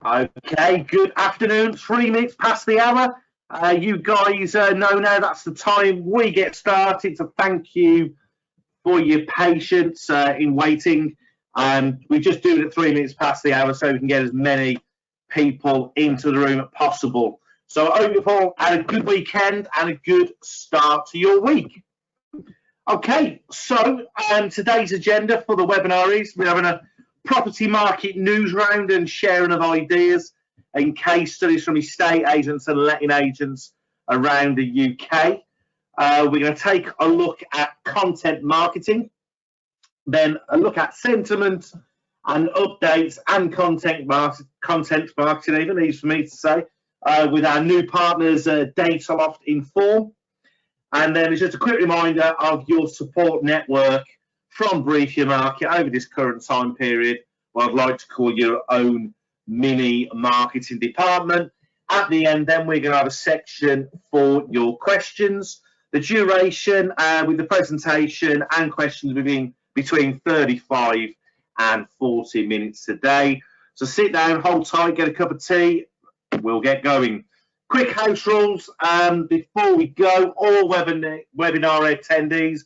Okay, good afternoon. 3 minutes past the hour. You guys know now that's the time we get started. So thank you for your patience in waiting. We just do it at 3 minutes past the hour so we can get as many people into the room as possible. So I hope you've all had a good weekend and a good start to your week. Okay, so today's agenda for the webinar is we're having a property market news round and sharing of ideas and case studies from estate agents and letting agents around the UK. We're going to take a look at content marketing, then a look at sentiment and updates and content marketing, even easy for me to say, with our new partners, Dataloft Inform. And then it's just a quick reminder of your support network from Brief Your Market over this current time period, what I'd like to call your own mini marketing department. At the end, then we're going to have a section for your questions. The duration with the presentation and questions within between 35 and 40 minutes today. So sit down, hold tight, get a cup of tea. We'll get going. Quick house rules before we go. All webinar attendees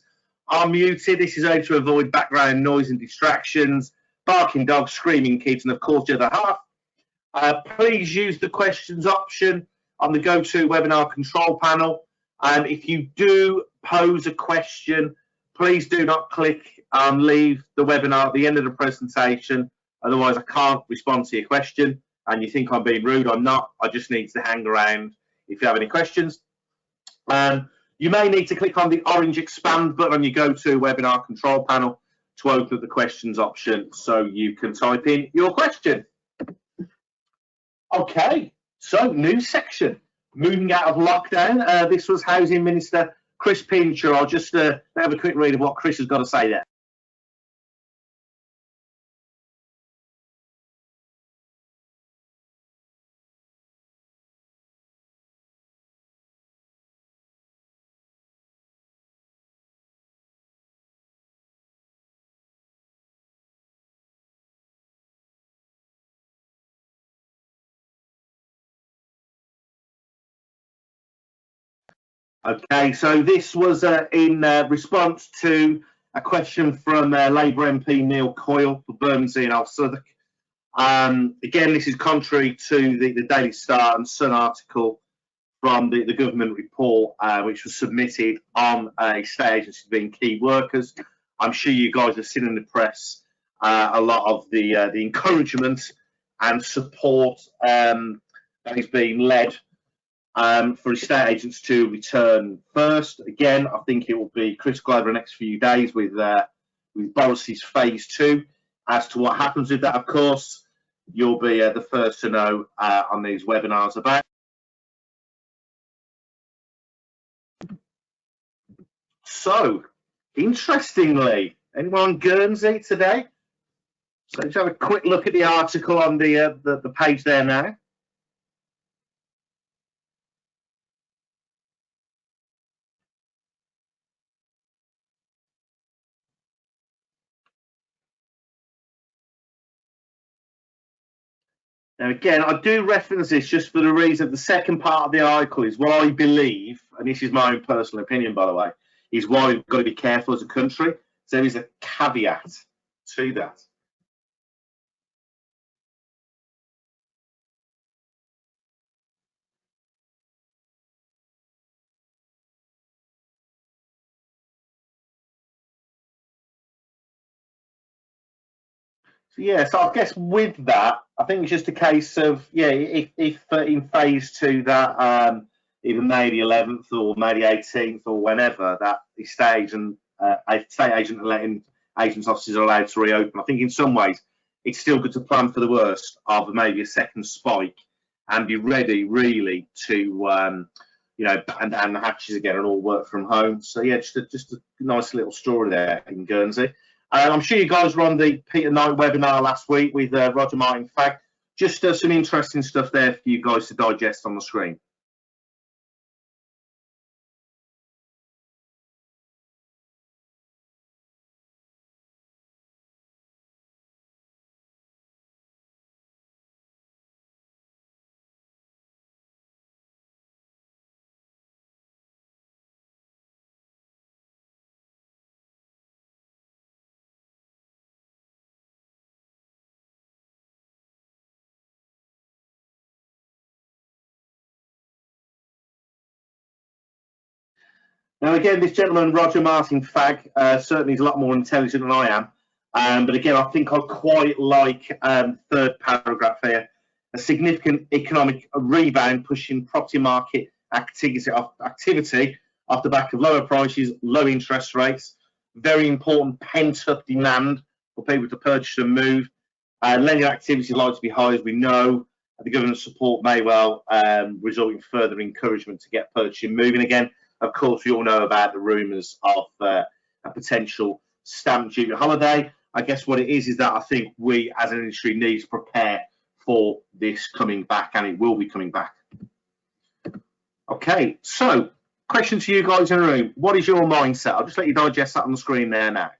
are muted. This is only to avoid background noise and distractions, barking dogs, screaming kids, and of course the other half. Please use the questions option on the GoToWebinar control panel. If you do pose a question, please do not click and leave the webinar at the end of the presentation. Otherwise, I can't respond to your question. And you think I'm being rude, I'm not. I just need to hang around if you have any questions. You may need to click on the orange expand button on your GoToWebinar control panel to open up the questions option so you can type in your question. Okay, so new section. Moving out of lockdown. This was Housing Minister Chris Pincher. I'll just have a quick read of what Chris has got to say there. Okay, so this was in response to a question from Labour MP Neil Coyle for Bermondsey and Old Southwark. Again, this is contrary to the Daily Star and Sun article from the government report, which was submitted on estate agencies being key workers. I'm sure you guys have seen in the press a lot of the encouragement and support that is being led for estate agents to return first. Again, I think it will be critical over the next few days with Boris's phase 2 as to what happens with that. Of course, you'll be the first to know on these webinars about. So, interestingly, anyone on Guernsey today? So let's have a quick look at the article on the page there now. Now, again, I do reference this just for the reason the second part of the article is what I believe, and this is my own personal opinion, by the way, is why we've got to be careful as a country. So there is a caveat to that. So, yeah, so I guess with that, I think it's just a case of, yeah, if in phase 2 that either May the 11th or May the 18th or whenever that estate agent and letting agents offices are allowed to reopen, I think in some ways it's still good to plan for the worst of maybe a second spike and be ready really to you know, and the hatches again and all work from home. So yeah, just a nice little story there in Guernsey. I'm sure you guys were on the Peter Knight webinar last week with Roger Martin Fagg. Just some interesting stuff there for you guys to digest on the screen. Now, again, this gentleman, Roger Martin Fagg, certainly is a lot more intelligent than I am. But again, I think I quite like third paragraph here. A significant economic rebound pushing property market activity off the back of lower prices, low interest rates, very important pent-up demand for people to purchase and move. Lending activity is likely to be high, as we know. The government support may well result in further encouragement to get purchasing moving again. Of course, we all know about the rumours of a potential stamp duty holiday. I guess what it is that I think we as an industry need to prepare for this coming back, and it will be coming back. Okay, so question to you guys in the room. What is your mindset? I'll just let you digest that on the screen there now.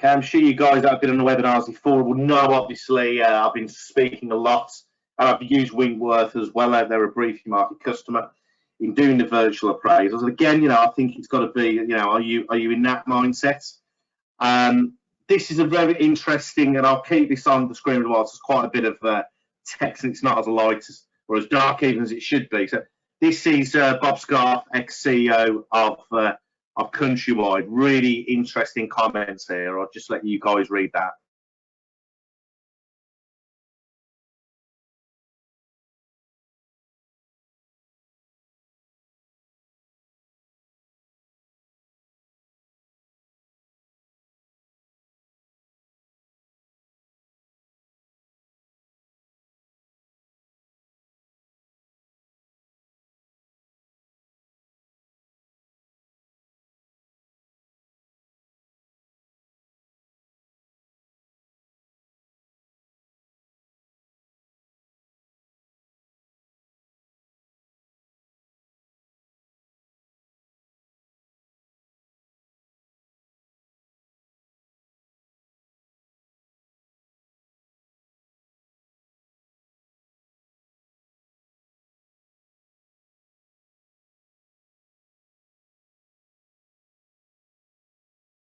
Okay, I'm sure you guys that have been on the webinars before will know, obviously, I've been speaking a lot, and I've used Winkworth as well. They're a briefing market customer in doing the virtual appraisals. And again, I think it's got to be, are you in that mindset? This is a very interesting, and I'll keep this on the screen as well. So it's quite a bit of text, and it's not as light or as dark even as it should be. So this is Bob Scarf, ex-CEO of Countrywide. Really interesting comments here. I'll just let you guys read that.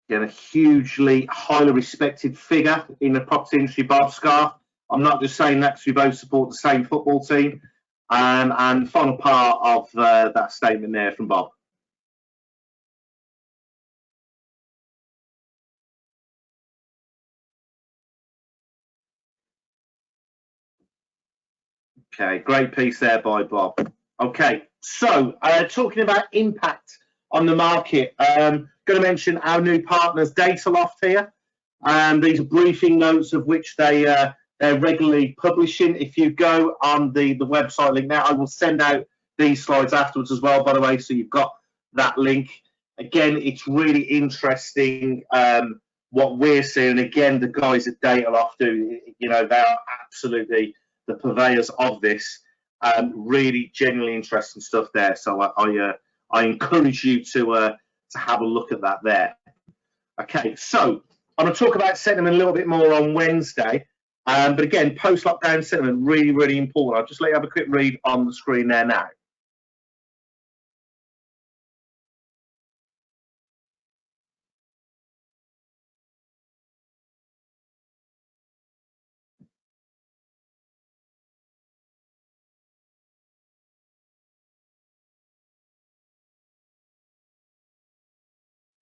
Again, a hugely highly respected figure in the property industry, Bob Scarf. I'm not just saying that because we both support the same football team. And final part of that statement there from Bob. Okay, great piece there by Bob. Okay, so talking about impact on the market, going to mention our new partners, Dataloft here. These are briefing notes of which they're regularly publishing. If you go on the website link now, I will send out these slides afterwards as well, by the way, so you've got that link. Again, it's really interesting what we're seeing. Again, the guys at Dataloft do, they are absolutely the purveyors of this. Really genuinely interesting stuff there. So I encourage you to have a look at that there. Okay, so I'm going to talk about sentiment a little bit more on Wednesday. But again, post-lockdown sentiment, really, really important. I'll just let you have a quick read on the screen there now.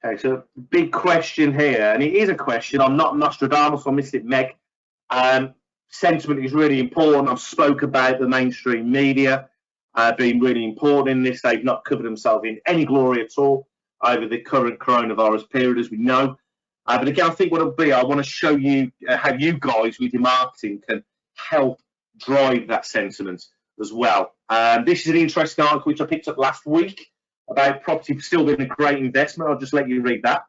Okay, so big question here, and it is a question. I'm not Nostradamus or Mystic Meg. Sentiment is really important. I've spoke about the mainstream media being really important in this. They've not covered themselves in any glory at all over the current coronavirus period, as we know. But again, I think what it'll be, I want to show you how you guys with your marketing can help drive that sentiment as well. This is an interesting article which I picked up last week about property still being a great investment. I'll just let you read that.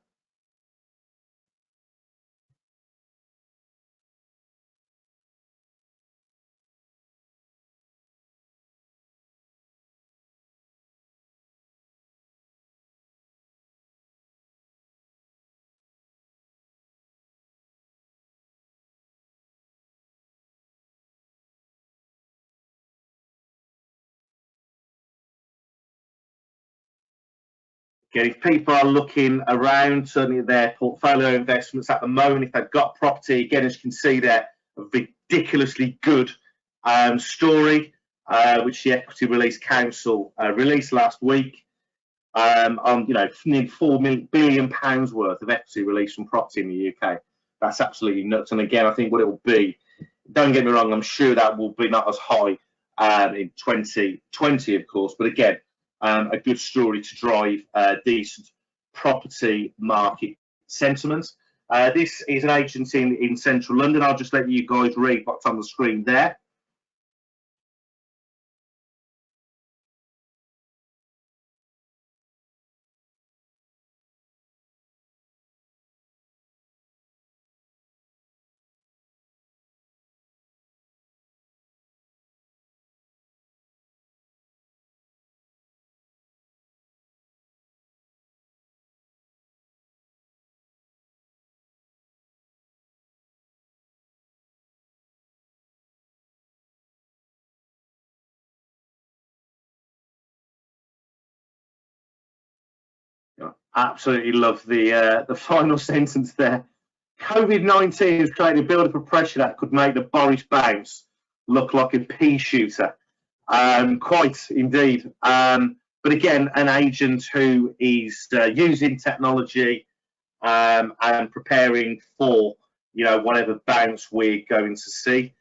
Again, if people are looking around, certainly at their portfolio investments at the moment, if they've got property, again, as you can see there, a ridiculously good story, which the Equity Release Council released last week, on nearly £4 billion worth of equity release from property in the UK. That's absolutely nuts. And again, I think what it will be, don't get me wrong, I'm sure that will be not as high in 2020, of course, but again, a good story to drive decent property market sentiment. This is an agency in central London. I'll just let you guys read what's on the screen there. Absolutely love the final sentence there. COVID-19 has created a build-up of pressure that could make the Boris bounce look like a pea shooter. Quite indeed. But again, an agent who is using technology and preparing for whatever bounce we're going to see.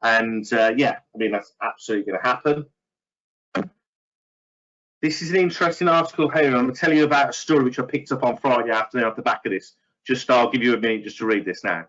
And yeah, I mean, that's absolutely going to happen. This is an interesting article here. I'm going to tell you about a story which I picked up on Friday afternoon off the back of this. I'll give you a minute just to read this now.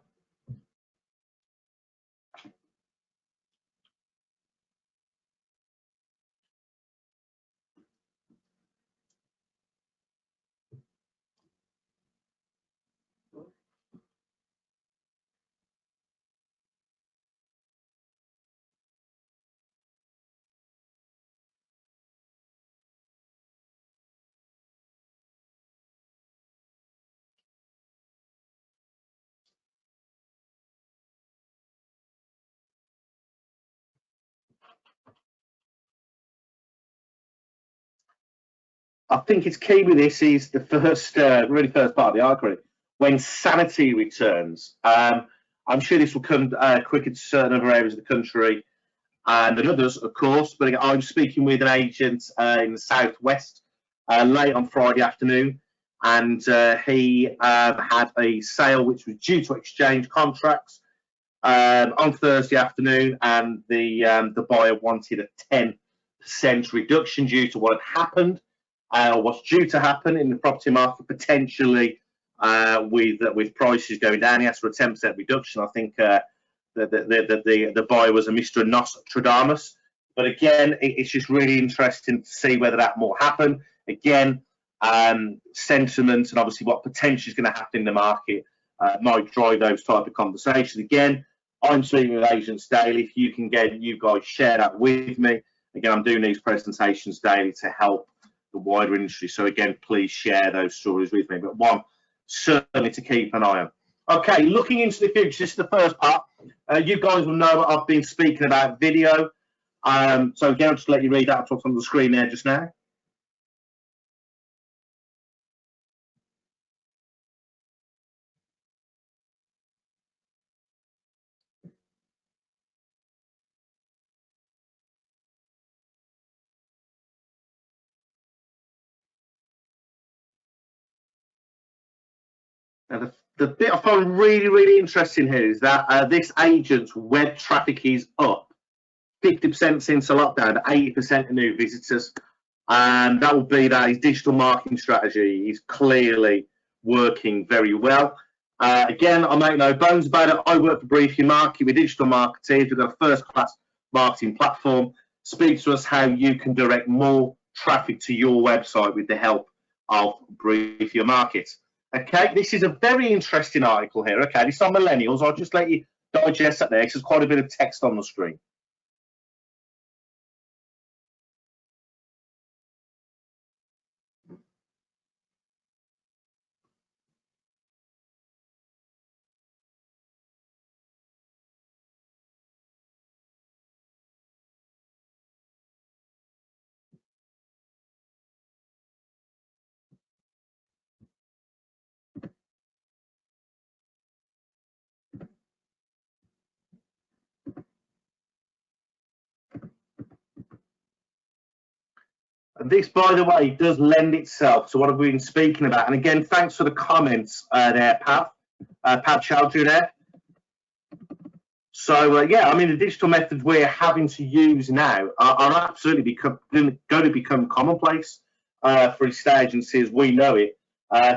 I think it's key with this is the first, really first part of the article. When sanity returns, I'm sure this will come quicker to certain other areas of the country and others, of course. But I'm speaking with an agent in the southwest late on Friday afternoon, and he had a sale which was due to exchange contracts on Thursday afternoon, and the buyer wanted a 10% reduction due to what had happened. What's due to happen in the property market potentially with prices going down. He asked for a 10% reduction. I think the buyer was a Mr. Nostradamus. But again, it's just really interesting to see whether that will happen. Again, sentiment and obviously what potentially is going to happen in the market might drive those type of conversations. Again, I'm speaking with agents daily. If you can get you guys share that with me. Again, I'm doing these presentations daily to help the wider industry. So again, please share those stories with me. But one, certainly to keep an eye on. Okay, looking into the future, this is the first part. You guys will know I've been speaking about video. So again, I'll just let you read that what's on the screen there just now. Now, the bit I find really, really interesting here is that this agent's web traffic is up 50% since the lockdown, 80% of new visitors. And that will be that his digital marketing strategy is clearly working very well. Again, I make no bones about it. I work for Brief Your Market with digital marketers. We've got a first-class marketing platform. Speak to us how you can direct more traffic to your website with the help of Brief Your Market. Okay, this is a very interesting article here. Okay, this is on millennials. I'll just let you digest that there because there's quite a bit of text on the screen. This, by the way, does lend itself to what we've been speaking about. And again, thanks for the comments there, Pat Chowdhury there. So, yeah, I mean, the digital methods we're having to use now are absolutely going to become commonplace for estate agency as we know it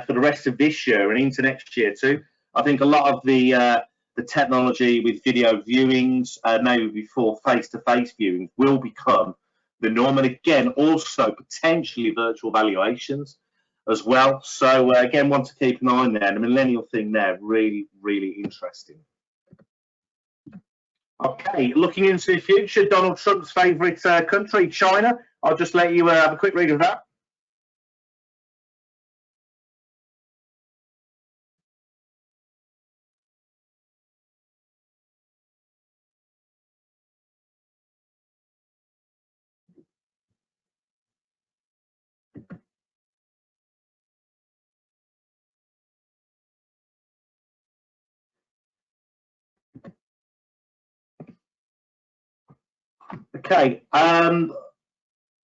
for the rest of this year and into next year too. I think a lot of the technology with video viewings, maybe before face-to-face viewings, will become the norm. And again, also potentially virtual valuations as well. So again, want to keep an eye on there. The millennial thing there, really, really interesting. Okay, looking into the future, Donald Trump's favourite country, China. I'll just let you have a quick read of that. Okay, on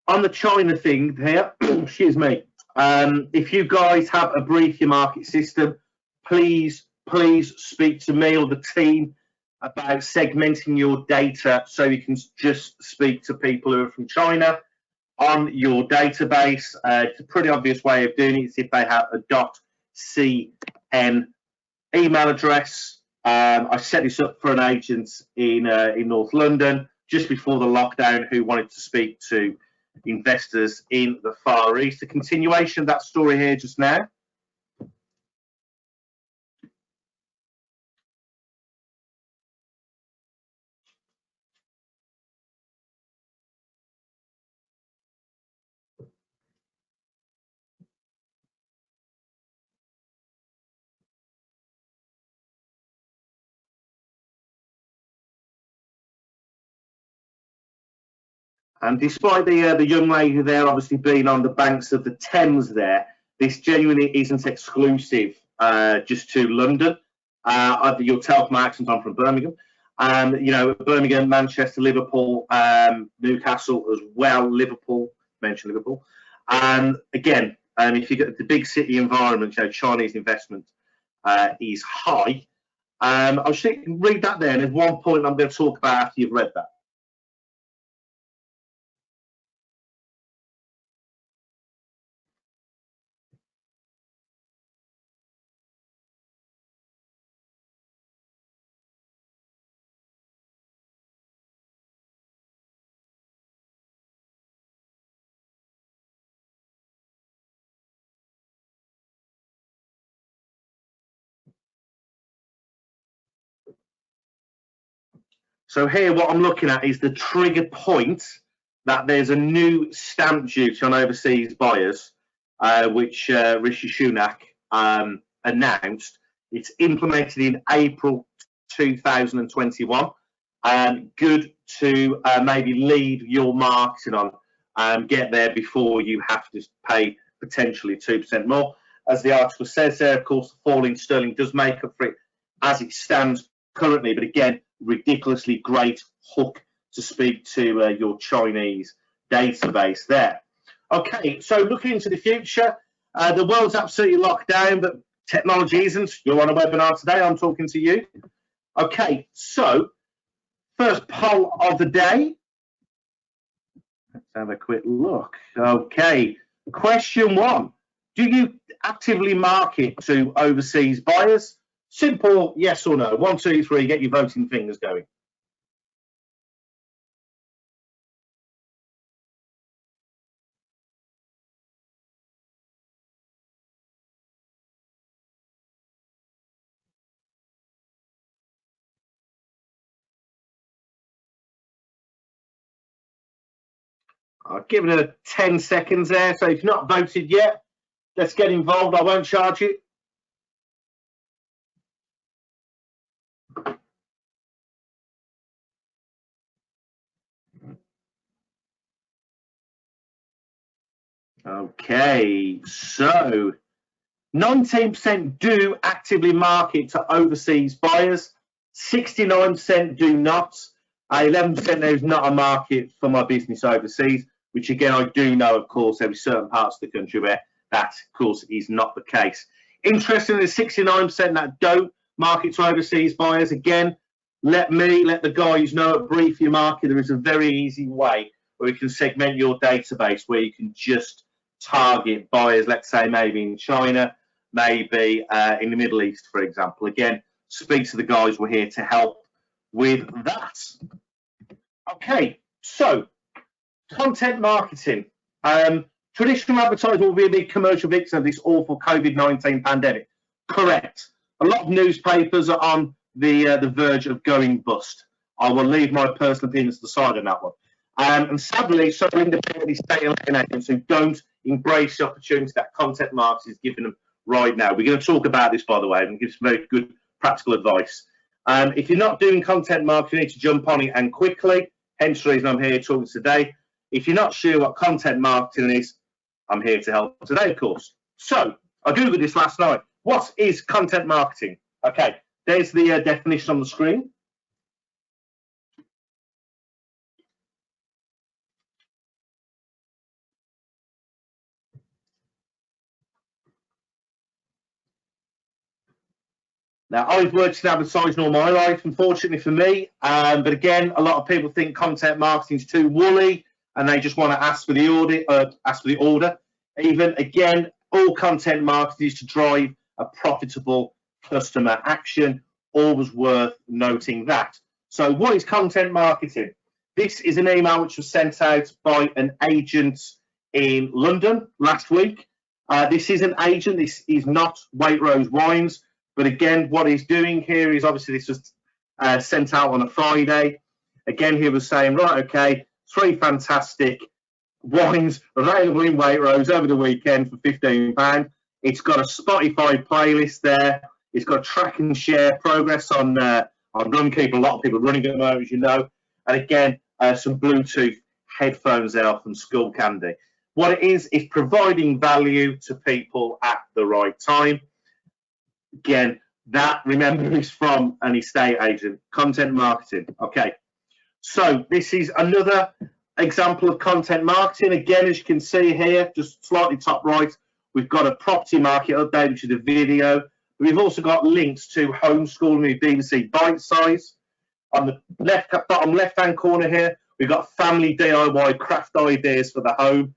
the China thing here, excuse me, if you guys have a brief your market system, please speak to me or the team about segmenting your data so you can just speak to people who are from China on your database. It's a pretty obvious way of doing it is if they have a .cn email address. I set this up for an agent in North London just before the lockdown who wanted to speak to investors in the Far East. A continuation of that story here just now. And despite the young lady there obviously being on the banks of the Thames there, this genuinely isn't exclusive just to London. You'll tell from my accent I'm from Birmingham. You know, Birmingham, Manchester, Liverpool, Newcastle as well. Liverpool, mention Liverpool. And again, if you get the big city environment, you know, Chinese investment is high. I'll just read that there, and there's one point I'm going to talk about after you've read that. So here what I'm looking at is the trigger point that there's a new stamp duty on overseas buyers, which Rishi Sunak announced. It's implemented in April 2021. Good to maybe lead your marketing on, get there before you have to pay potentially 2% more. As the article says there, of course, the fall in sterling does make up for it as it stands currently, but again, ridiculously great hook to speak to your Chinese database there. Okay, so looking into the future, the world's absolutely locked down, but technology isn't. You're on a webinar today, I'm talking to you. Okay, so first poll of the day. Let's have a quick look. Okay, question 1. Do you actively market to overseas buyers? Simple yes or no. 1, 2, 3, get your voting fingers going. I'll give it a 10 seconds there. So if you've not voted yet, let's get involved. I won't charge you. Okay, so 19% do actively market to overseas buyers, 69% do not, 11% there is not a market for my business overseas. which again, I do know, of course, there are certain parts of the country where that, of course, is not the case. Interestingly, 69% that don't market to overseas buyers. Again, let the guys know at Brief Your Market, there is a very easy way where you can segment your database, where you can just target buyers, let's say maybe in China, maybe in the Middle East, for example. Again, speak to the guys. We're here to help with that. Okay, so content marketing. Traditional advertising will be a big commercial victim of this awful COVID-19 pandemic. Correct. A lot of newspapers are on the verge of going bust. I will leave my personal opinions to the side on that one. And sadly, some independently state-elected agents who don't embrace the opportunity that content marketing is giving them right now. We're going to talk about this, by the way, and give some very good practical advice. If you're not doing content marketing, you need to jump on it and quickly. Hence the reason I'm here talking today. If you're not sure what content marketing is, I'm here to help today, of course. So I Googled this last night. What is content marketing? Okay, there's the definition on the screen. Now, I've worked in advertising all my life, unfortunately for me. But again, a lot of people think content marketing is too woolly, and they just want to ask for the order. Even again, all content marketing is to drive a profitable customer action. Always worth noting that. So, what is content marketing? This is an email which was sent out by an agent in London last week. This is an agent. This is not Waitrose Wines. But again, what he's doing here is obviously this was sent out on a Friday. Again, he was saying, right, okay, 3 fantastic wines available in Waitrose over the weekend for £15. It's got a Spotify playlist there. It's got track and share progress on Runkeeper. A lot of people running at the moment, as you know. And again, some Bluetooth headphones there from Skull Candy. What it is providing value to people at the right time. Again, that, remember, is from an estate agent. Content marketing. Okay, so this is another example of content marketing. Again, as you can see here, just slightly top right, we've got a property market update, which is a video. We've also got links to Homeschooling with BBC Bite Size. On the bottom left-hand corner here, we've got family DIY craft ideas for the home.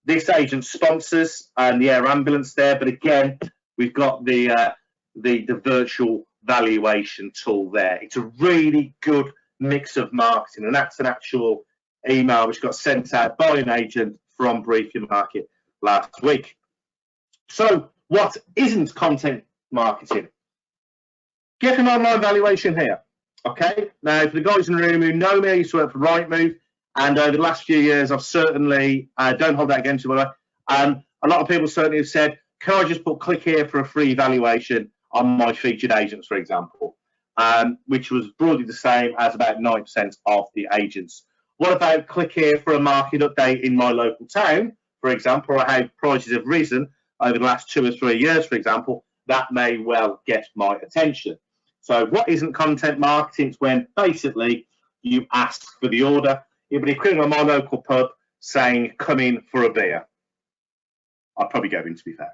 This agent sponsors the air ambulance there, but again, we've got the virtual valuation tool there. It's a really good mix of marketing, and that's an actual email which got sent out by an agent from Brief Your Market last week. So what isn't content marketing? Get an online valuation here. Okay, now for the guys in the room who know me, I used to work for Rightmove, and over the last few years I've certainly, don't hold that against you, but a lot of people certainly have said, can I just put click here for a free valuation on my featured agents, for example, which was broadly the same as about 9% of the agents. What about click here for a market update in my local town, for example, or how prices have risen over the last 2 or 3 years, for example? That may well get my attention. So what isn't content marketing? It's when basically you ask for the order. It would be equivalent on my local pub saying, come in for a beer. I'll probably go in, to be fair.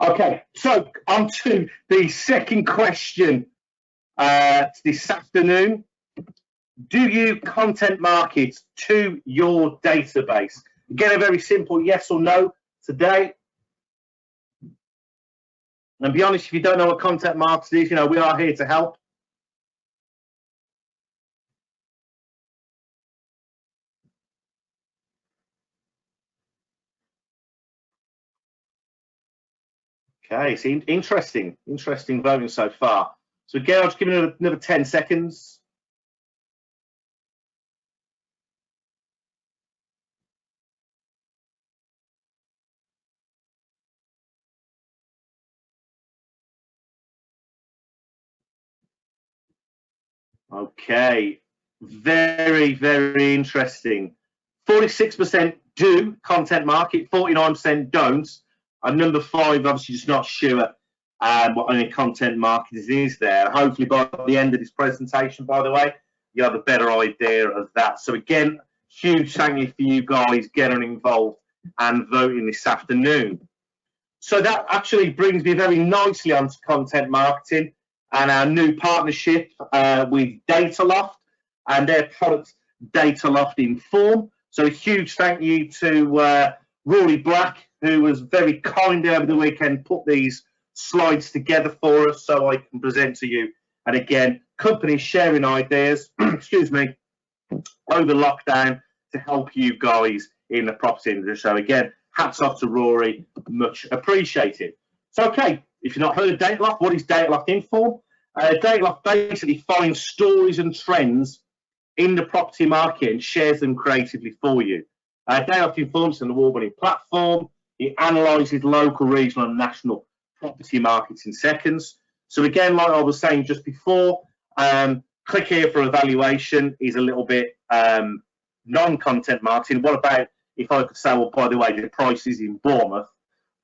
Okay, so on to the second question this afternoon. Do you content market to your database? Again, a very simple yes or no today. And be honest, if you don't know what content marketing is, we are here to help. Okay, it's interesting voting so far. So again, I'll just give it another 10 seconds. Okay, very, very interesting. 46% do content market, 49% don't. And number 5, obviously just not sure what any content marketing is there. Hopefully by the end of this presentation, by the way, you have a better idea of that. So again, huge thank you for you guys getting involved and voting this afternoon. So that actually brings me very nicely onto content marketing and our new partnership with Dataloft and their product Dataloft Inform. So a huge thank you to Rory Black, who was very kind over the weekend, put these slides together for us so I can present to you. And again, companies sharing ideas, excuse me, over lockdown to help you guys in the property industry. So again, hats off to Rory, much appreciated. So okay, if you've not heard of Dataloft, what is Dataloft Inform? Dataloft basically finds stories and trends in the property market and shares them creatively for you. Dataloft Inform is an award-winning platform. It analyses local, regional and national property markets in seconds. So again, like I was saying just before, click here for evaluation is a little bit non-content marketing. What about if I could say, well, by the way, the prices in Bournemouth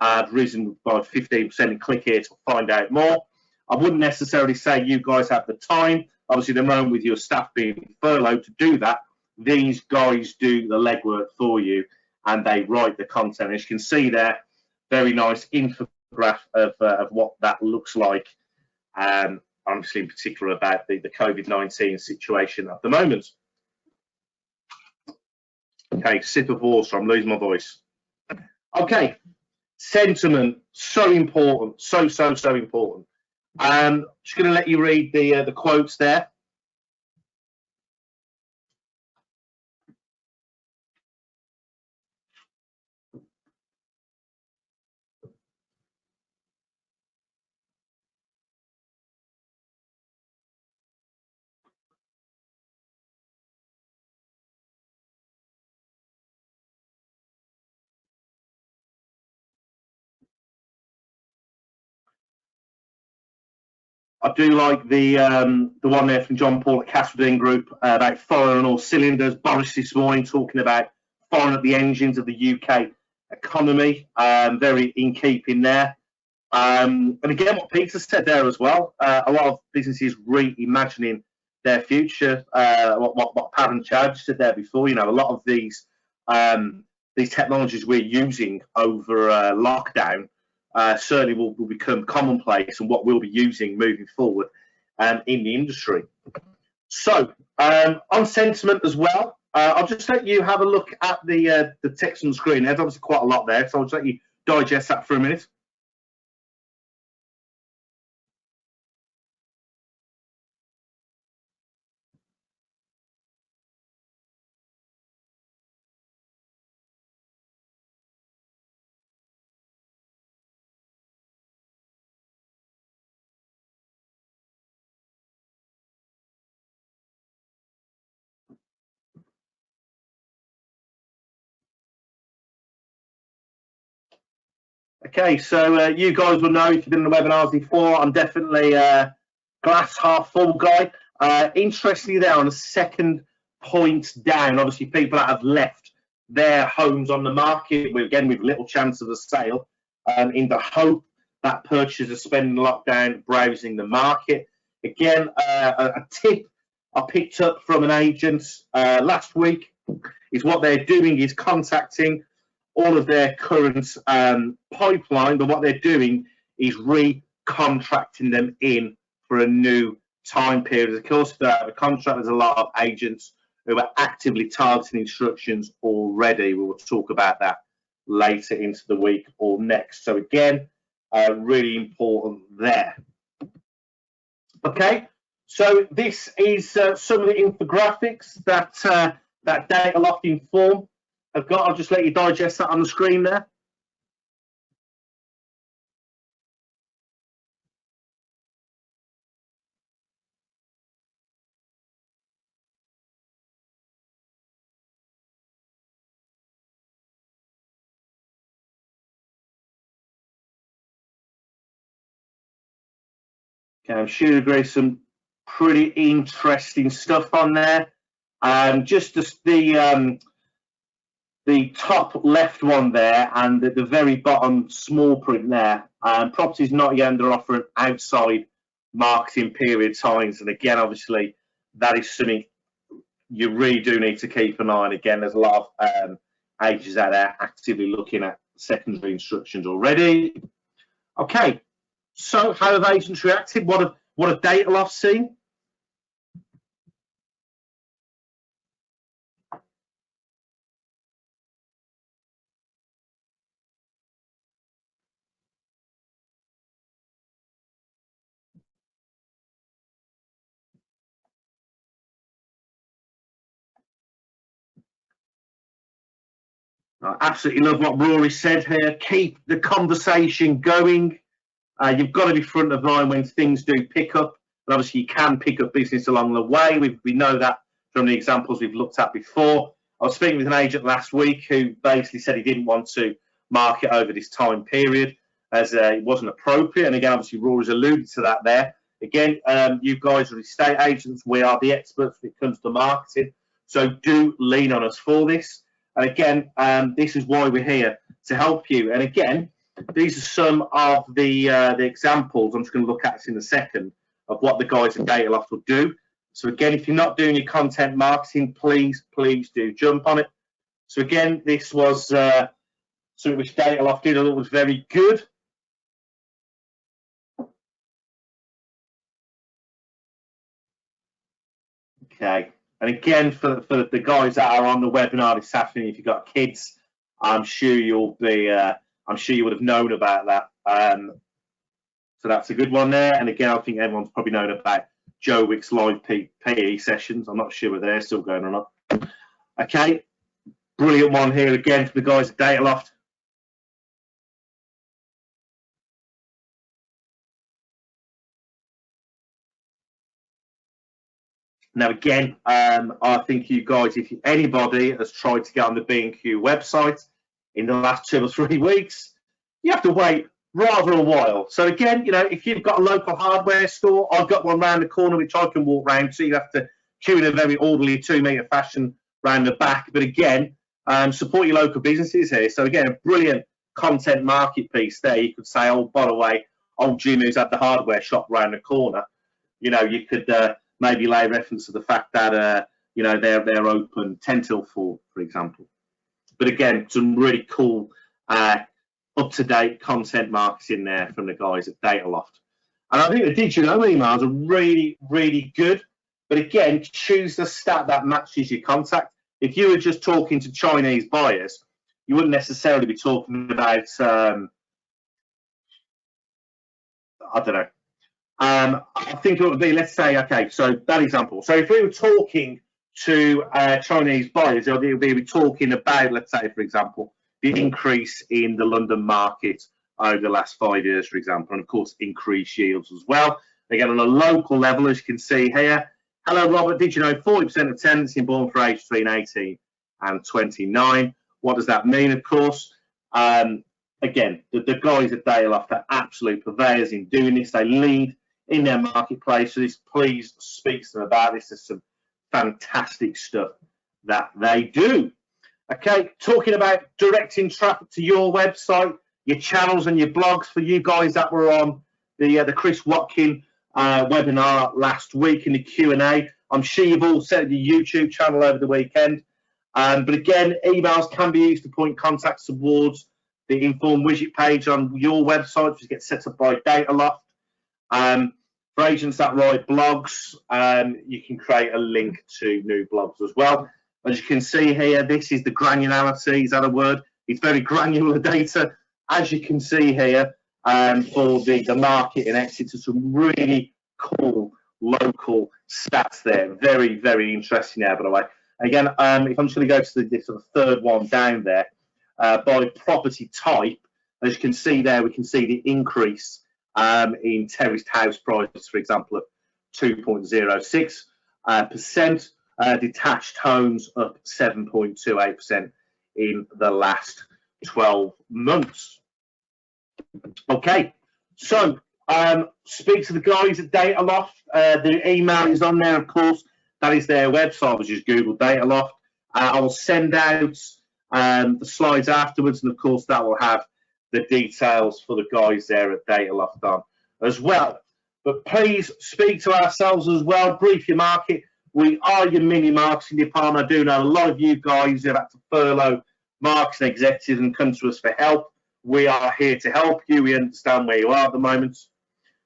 have risen by 15% and click here to find out more. I wouldn't necessarily say you guys have the time. Obviously, the moment with your staff being furloughed to do that, these guys do the legwork for you and they write the content. As you can see there, very nice infographic of what that looks like. Obviously, in particular about the COVID-19 situation at the moment. Okay, sip of water, I'm losing my voice. Okay, sentiment, so important, so important. Just going to let you read the quotes there. I do like the one there from John Paul at Castledine Group about firing on all cylinders. Boris this morning talking about firing at the engines of the UK economy. Very in keeping there. And again, what Peter said there as well. A lot of businesses reimagining their future. What Pat and Chad said there before. You know, a lot of these technologies we're using over lockdown. Certainly will become commonplace and what we'll be using moving forward in the industry. So on sentiment as well, I'll just let you have a look at the text on the screen. There's obviously quite a lot there, so I'll just let you digest that for a minute. Okay, so you guys will know if you've been in the webinars before, I'm definitely a glass half full guy. Interestingly there, on a second point down, obviously people that have left their homes on the market, again with little chance of a sale, in the hope that purchasers are spending lockdown browsing the market. Again, a tip I picked up from an agent last week is what they're doing is contacting all of their current pipeline, but what they're doing is recontracting them in for a new time period. Of course, if they're out of a contract, there's a lot of agents who are actively targeting instructions already. We will talk about that later into the week or next. So again, really important there. Okay, so this is some of the infographics that Dataloft Inform have got. I'll just let you digest that on the screen there. Okay, I'm sure you agree some pretty interesting stuff on there. Just the top left one there and the very bottom small print there. Properties not yet under offer and outside marketing period times. And again, obviously, that is something you really do need to keep an eye on. Again, there's a lot of agents out there actively looking at secondary instructions already. Okay, so how have agents reacted? What have Dataloft seen? I absolutely love what Rory said here. Keep the conversation going. You've got to be front of mind when things do pick up. But obviously, you can pick up business along the way. We know that from the examples we've looked at before. I was speaking with an agent last week who basically said he didn't want to market over this time period as it wasn't appropriate. And again, obviously, Rory's alluded to that there. Again, you guys are estate agents. We are the experts when it comes to marketing. So do lean on us for this. And again, this is why we're here, to help you. And again, these are some of the examples. I'm just going to look at this in a second of what the guys at Dataloft will do. So again, if you're not doing your content marketing, please do jump on it. So again, this was something which Dataloft did. I thought was very good. Okay. And again, for the guys that are on the webinar this afternoon, if you've got kids, I'm sure you'll be. I'm sure you would have known about that. So that's a good one there. And again, I think everyone's probably known about Joe Wick's live PE sessions. I'm not sure whether they're still going or not. Okay, brilliant one here again for the guys at Dataloft. Now again, I think you guys, if anybody has tried to get on the B&Q website in the last 2 or 3 weeks, you have to wait rather a while. So again, you know, if you've got a local hardware store, I've got one round the corner which I can walk round, so you have to queue in a very orderly 2-metre fashion round the back. But again, support your local businesses here. So again, a brilliant content market piece there. You could say, oh, by the way, old Jim who's at the hardware shop round the corner, you know, you could maybe lay reference to the fact that you know, they're open 10 till 4, for example. But again, some really cool up-to-date content marketing there from the guys at Dataloft. And I think the Did You Know emails are really good. But again, choose the stat that matches your contact. If you were just talking to Chinese buyers, you wouldn't necessarily be talking about I don't know. I think it would be, let's say, okay, so that example. So if we were talking to Chinese buyers, it would be talking about, let's say, for example, the increase in the London market over the last 5 years, for example, and of course, increased yields as well. Again, on a local level, as you can see here, hello, Robert, did you know 40% of tenants in born for age between 18 and 29? What does that mean, of course? Again, the guys at Dataloft are absolute purveyors in doing this. They lead in their marketplace. So this, please speak to them about this. There's some fantastic stuff that they do. Okay, talking about directing traffic to your website, your channels and your blogs, for you guys that were on the Chris Watkin webinar last week in the Q&A. I'm sure you've all set your YouTube channel over the weekend. But again, emails can be used to point contacts towards the Inform widget page on your website, which gets set up by Dataloft. For agents that write blogs, you can create a link to new blogs as well. As you can see here, this is the granularity. Is that a word? It's very granular data. As you can see here, for the market in Exeter, some really cool local stats there. Very interesting there, by the way. Again, if I'm just going to go to the sort of third one down there, by property type, as you can see there, we can see the increase in terraced house prices, for example, of 2.06%. Detached homes up 7.28% in the last 12 months. Okay, so speak to the guys at Dataloft. The email is on there, of course. That is their website, which is Google Dataloft. I will send out the slides afterwards, and of course that will have the details for the guys there at Dataloft on as well. But please speak to ourselves as well, brief your market. We are your mini marketing department. I do know a lot of you guys have had to furlough marketing executives and come to us for help. We are here to help you. We understand where you are at the moment.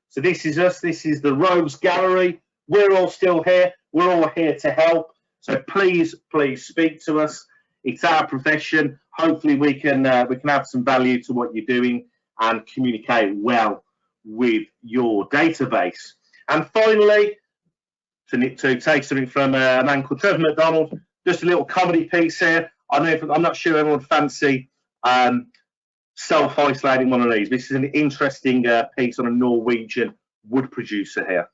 So this is us. This is the Rogues Gallery. We're all still here. We're all here to help. So please, please speak to us. It's our profession. Hopefully we can add some value to what you're doing and communicate well with your database. And finally, to take something from a man called Trevor McDonald, just a little comedy piece here. I'm not sure everyone would fancy self-isolating one of these. This is an interesting piece on a Norwegian wood producer here.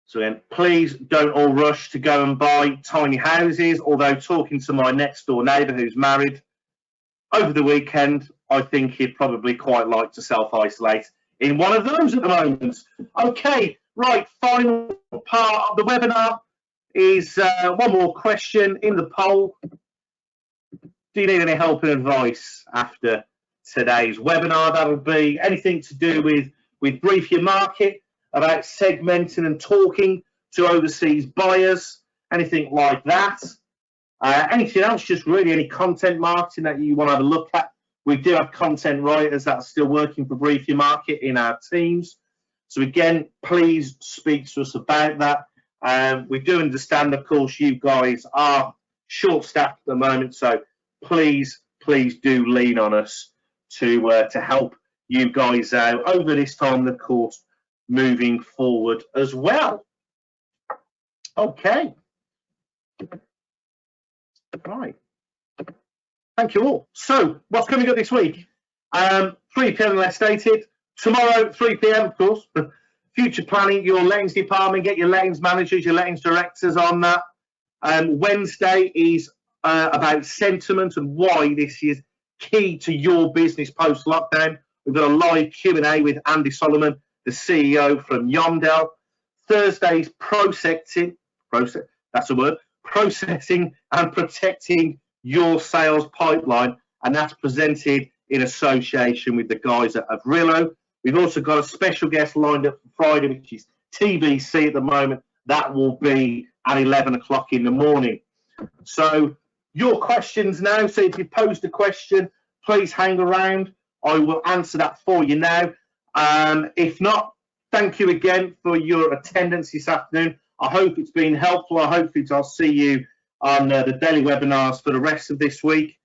So then, please don't all rush to go and buy tiny houses. Although talking to my next door neighbour who's married over the weekend, I think he'd probably quite like to self-isolate in one of those at the moment. Okay, right, final part of the webinar is one more question in the poll. Do you need any help and advice after today's webinar? That'll be anything to do with Brief Your Market, about segmenting and talking to overseas buyers, anything like that. Anything else, just really any content marketing that you want to have a look at. We do have content writers that are still working for Brief Your Market in our teams. So again, please speak to us about that. We do understand, of course, you guys are short-staffed at the moment, so please, please do lean on us to help you guys out over this time, of course, moving forward as well. Okay. Right. Thank you all. So, what's coming up this week? 3 p.m. as stated. Tomorrow, 3 p.m. of course. Future planning, your lettings department, get your lettings managers, your lettings directors on that. Wednesday is about sentiment and why this is key to your business post-lockdown. We've got a live Q&A with Andy Solomon, the CEO from Yondell. Thursday's processing and protecting your sales pipeline, and that's presented in association with the guys at Avrillo. We've also got a special guest lined up for Friday, which is TBC at the moment. That will be at 11 o'clock in the morning. So your questions now. So if you posed a question, please hang around. I will answer that for you now. If not, thank you again for your attendance this afternoon. I hope it's been helpful. I hope I'll see you on the daily webinars for the rest of this week.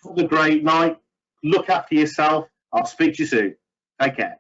Have a great night. Look after yourself. I'll speak to you soon. Take care.